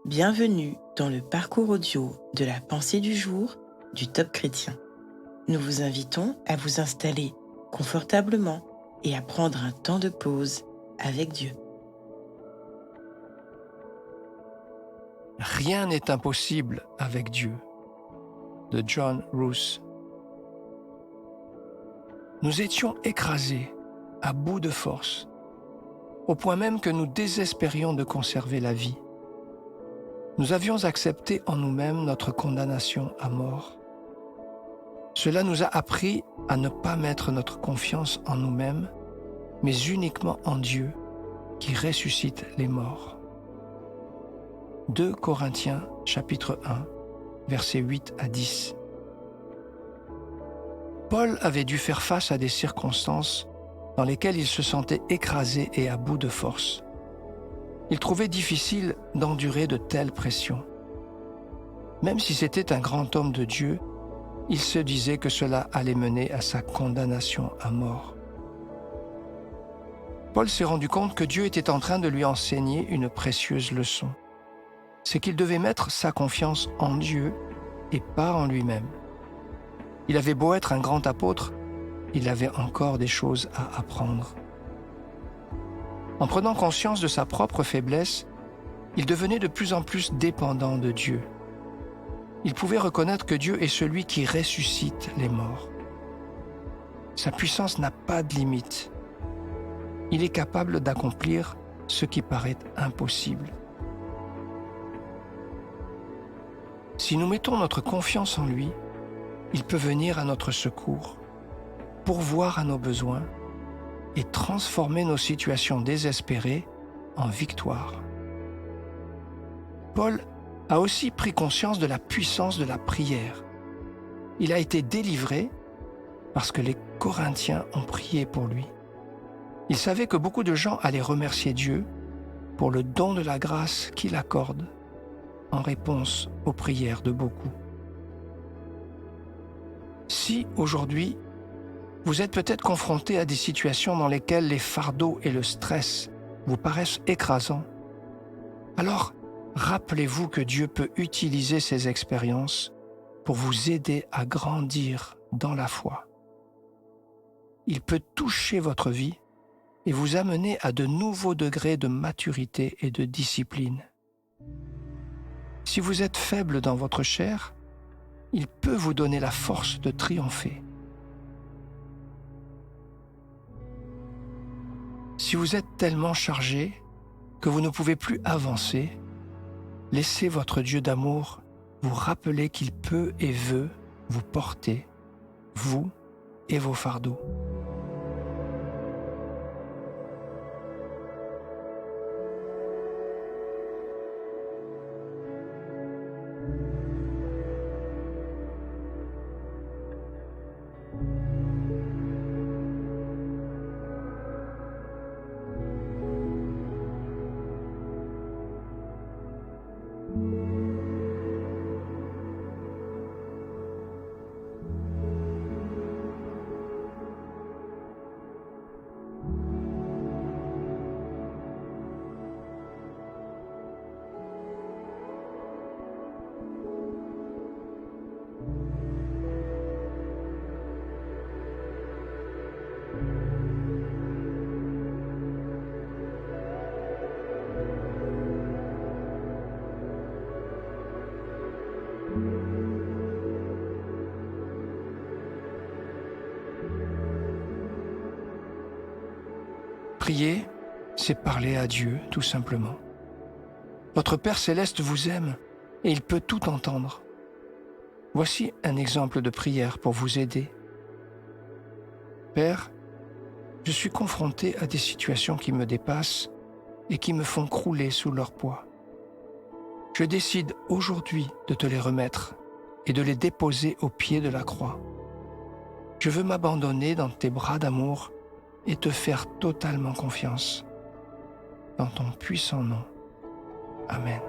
Bienvenue dans le parcours audio de la pensée du jour du Top Chrétien. Nous vous invitons à vous installer confortablement et à prendre un temps de pause avec Dieu. Rien n'est impossible avec Dieu, de John Roos. Nous étions écrasés, à bout de force, au point même que nous désespérions de conserver la vie. Nous avions accepté en nous-mêmes notre condamnation à mort. Cela nous a appris à ne pas mettre notre confiance en nous-mêmes, mais uniquement en Dieu, qui ressuscite les morts. 2 Corinthiens, chapitre 1, versets 8 à 10. Paul avait dû faire face à des circonstances dans lesquelles il se sentait écrasé et à bout de force. Il trouvait difficile d'endurer de telles pressions. Même si c'était un grand homme de Dieu, il se disait que cela allait mener à sa condamnation à mort. Paul s'est rendu compte que Dieu était en train de lui enseigner une précieuse leçon. C'est qu'il devait mettre sa confiance en Dieu et pas en lui-même. Il avait beau être un grand apôtre, il avait encore des choses à apprendre. En prenant conscience de sa propre faiblesse, il devenait de plus en plus dépendant de Dieu. Il pouvait reconnaître que Dieu est celui qui ressuscite les morts. Sa puissance n'a pas de limite. Il est capable d'accomplir ce qui paraît impossible. Si nous mettons notre confiance en lui, il peut venir à notre secours, pourvoir à nos besoins et transformer nos situations désespérées en victoire. Paul a aussi pris conscience de la puissance de la prière. Il a été délivré parce que les Corinthiens ont prié pour lui. Il savait que beaucoup de gens allaient remercier Dieu pour le don de la grâce qu'il accorde en réponse aux prières de beaucoup. Si aujourd'hui, vous êtes peut-être confronté à des situations dans lesquelles les fardeaux et le stress vous paraissent écrasants, alors rappelez-vous que Dieu peut utiliser ces expériences pour vous aider à grandir dans la foi. Il peut toucher votre vie et vous amener à de nouveaux degrés de maturité et de discipline. Si vous êtes faible dans votre chair, il peut vous donner la force de triompher. Si vous êtes tellement chargé que vous ne pouvez plus avancer, laissez votre Dieu d'amour vous rappeler qu'il peut et veut vous porter, vous et vos fardeaux. Prier, c'est parler à Dieu, tout simplement. Votre Père céleste vous aime et il peut tout entendre. Voici un exemple de prière pour vous aider. Père, je suis confronté à des situations qui me dépassent et qui me font crouler sous leur poids. Je décide aujourd'hui de te les remettre et de les déposer au pied de la croix. Je veux m'abandonner dans tes bras d'amour et te faire totalement confiance. Dans ton puissant nom. Amen.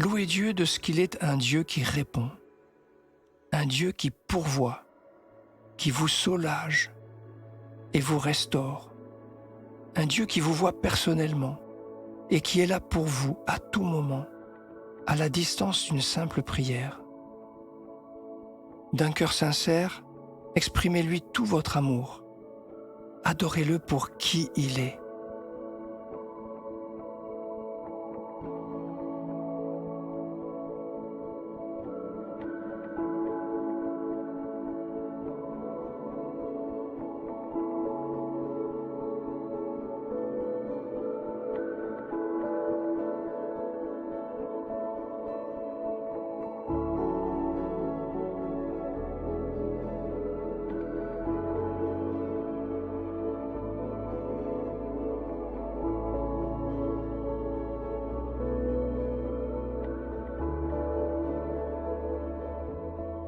Louez Dieu de ce qu'il est un Dieu qui répond, un Dieu qui pourvoit, qui vous soulage et vous restaure, un Dieu qui vous voit personnellement et qui est là pour vous à tout moment, à la distance d'une simple prière. D'un cœur sincère, exprimez-lui tout votre amour. Adorez-le pour qui il est.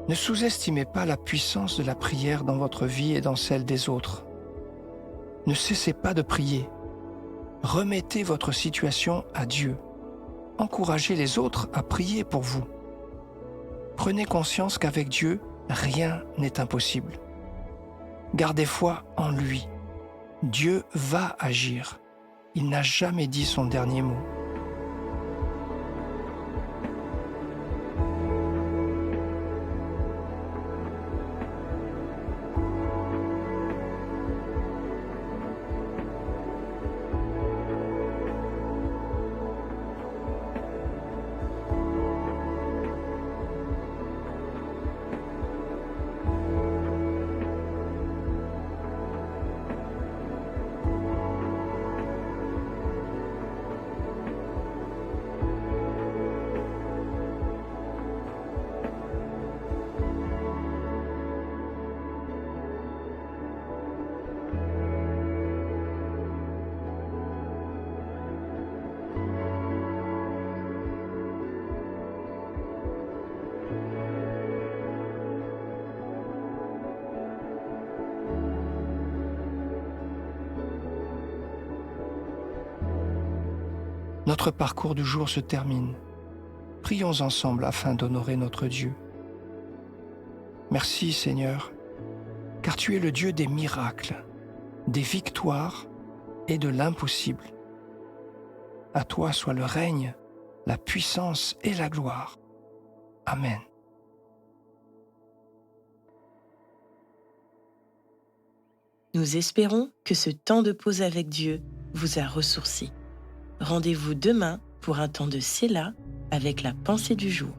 Ne sous-estimez pas la puissance de la prière dans votre vie et dans celle des autres. Ne cessez pas de prier. Remettez votre situation à Dieu. Encouragez les autres à prier pour vous. Prenez conscience qu'avec Dieu, rien n'est impossible. Gardez foi en lui. Dieu va agir. Il n'a jamais dit son dernier mot. Notre parcours du jour se termine. Prions ensemble afin d'honorer notre Dieu. Merci Seigneur, car tu es le Dieu des miracles, des victoires et de l'impossible. À toi soit le règne, la puissance et la gloire. Amen. Nous espérons que ce temps de pause avec Dieu vous a ressourci. Rendez-vous demain pour un temps de Séla avec la pensée du jour.